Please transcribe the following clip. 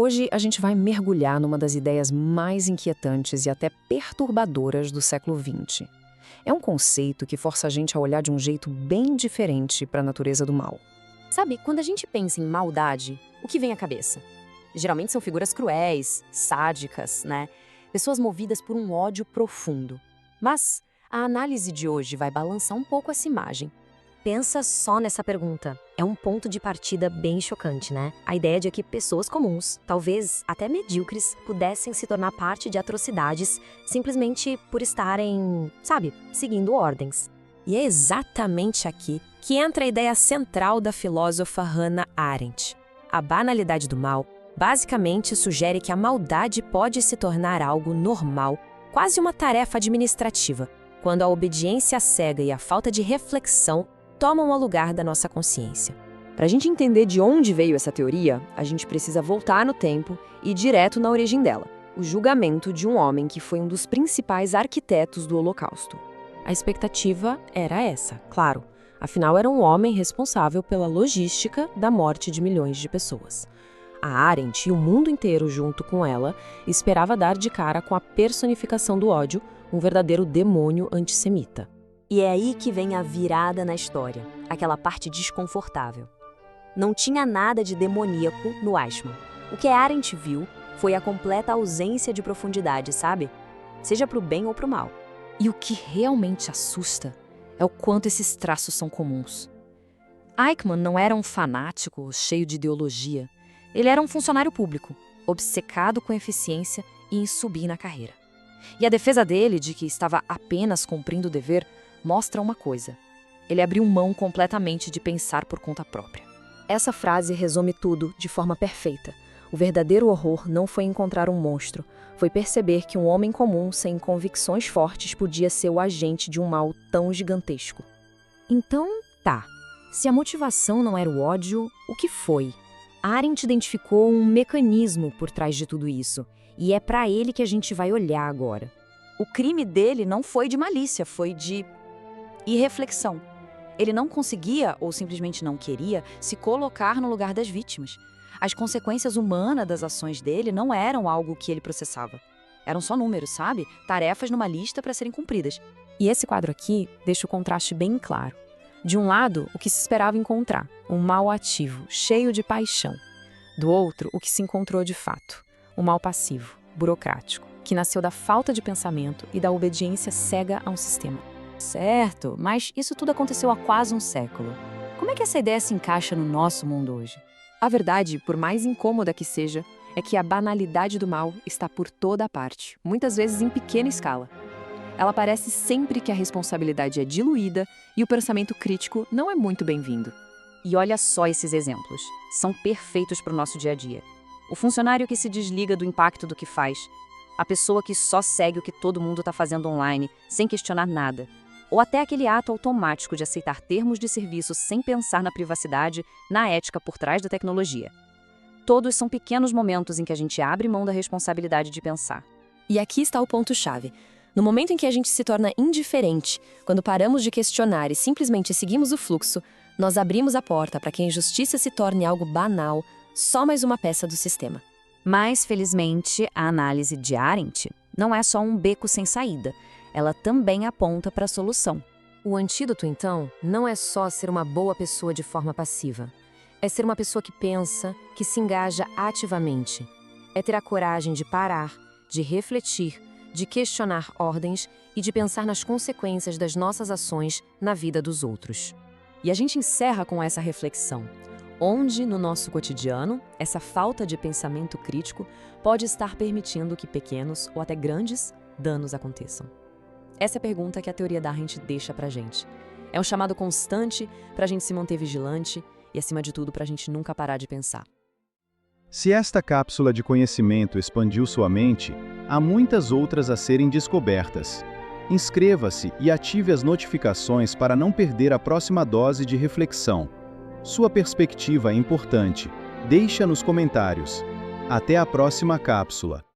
Hoje a gente vai mergulhar numa das ideias mais inquietantes e até perturbadoras do século XX. É um conceito que força a gente a olhar de um jeito bem diferente para a natureza do mal. Sabe, quando a gente pensa em maldade, o que vem à cabeça? Geralmente são figuras cruéis, sádicas, né? Pessoas movidas por um ódio profundo. Mas a análise de hoje vai balançar um pouco essa imagem. Pensa só nessa pergunta. É um ponto de partida bem chocante, né? A ideia de que pessoas comuns, talvez até medíocres, pudessem se tornar parte de atrocidades simplesmente por estarem, sabe, seguindo ordens. E é exatamente aqui que entra a ideia central da filósofa Hannah Arendt. A banalidade do mal basicamente sugere que a maldade pode se tornar algo normal, quase uma tarefa administrativa, quando a obediência cega e a falta de reflexão tomam o lugar da nossa consciência. Para a gente entender de onde veio essa teoria, a gente precisa voltar no tempo e ir direto na origem dela, o julgamento de um homem que foi um dos principais arquitetos do Holocausto. A expectativa era essa, claro. Afinal, era um homem responsável pela logística da morte de milhões de pessoas. A Arendt e o mundo inteiro junto com ela esperava dar de cara com a personificação do ódio, um verdadeiro demônio antissemita. E é aí que vem a virada na história, aquela parte desconfortável. Não tinha nada de demoníaco no Eichmann. O que a Arendt viu foi a completa ausência de profundidade, sabe? Seja pro bem ou pro mal. E o que realmente assusta é o quanto esses traços são comuns. Eichmann não era um fanático cheio de ideologia. Ele era um funcionário público, obcecado com eficiência e em subir na carreira. E a defesa dele de que estava apenas cumprindo o dever mostra uma coisa. Ele abriu mão completamente de pensar por conta própria. Essa frase resume tudo de forma perfeita. O verdadeiro horror não foi encontrar um monstro, foi perceber que um homem comum sem convicções fortes podia ser o agente de um mal tão gigantesco. Então, tá. Se a motivação não era o ódio, o que foi? Arendt identificou um mecanismo por trás de tudo isso, e é para ele que a gente vai olhar agora. O crime dele não foi de malícia, foi de irreflexão. Ele não conseguia, ou simplesmente não queria, se colocar no lugar das vítimas. As consequências humanas das ações dele não eram algo que ele processava. Eram só números, sabe? Tarefas numa lista para serem cumpridas. E esse quadro aqui deixa o contraste bem claro. De um lado, o que se esperava encontrar, um mal ativo, cheio de paixão. Do outro, o que se encontrou de fato, um mal passivo, burocrático, que nasceu da falta de pensamento e da obediência cega a um sistema. Certo, mas isso tudo aconteceu há quase um século. Como é que essa ideia se encaixa no nosso mundo hoje? A verdade, por mais incômoda que seja, é que a banalidade do mal está por toda a parte, muitas vezes em pequena escala. Ela aparece sempre que a responsabilidade é diluída e o pensamento crítico não é muito bem-vindo. E olha só esses exemplos. São perfeitos para o nosso dia a dia. O funcionário que se desliga do impacto do que faz. A pessoa que só segue o que todo mundo está fazendo online, sem questionar nada. Ou até aquele ato automático de aceitar termos de serviço sem pensar na privacidade, na ética por trás da tecnologia. Todos são pequenos momentos em que a gente abre mão da responsabilidade de pensar. E aqui está o ponto-chave. No momento em que a gente se torna indiferente, quando paramos de questionar e simplesmente seguimos o fluxo, nós abrimos a porta para que a injustiça se torne algo banal, só mais uma peça do sistema. Mas, felizmente, a análise de Arendt não é só um beco sem saída. Ela também aponta para a solução. O antídoto, então, não é só ser uma boa pessoa de forma passiva. É ser uma pessoa que pensa, que se engaja ativamente. É ter a coragem de parar, de refletir, de questionar ordens e de pensar nas consequências das nossas ações na vida dos outros. E a gente encerra com essa reflexão. Onde, no nosso cotidiano, essa falta de pensamento crítico pode estar permitindo que pequenos ou até grandes danos aconteçam? Essa é a pergunta que a teoria da Arendt deixa pra gente. É um chamado constante pra gente se manter vigilante e, acima de tudo, pra gente nunca parar de pensar. Se esta cápsula de conhecimento expandiu sua mente, há muitas outras a serem descobertas. Inscreva-se e ative as notificações para não perder a próxima dose de reflexão. Sua perspectiva é importante. Deixa nos comentários. Até a próxima cápsula.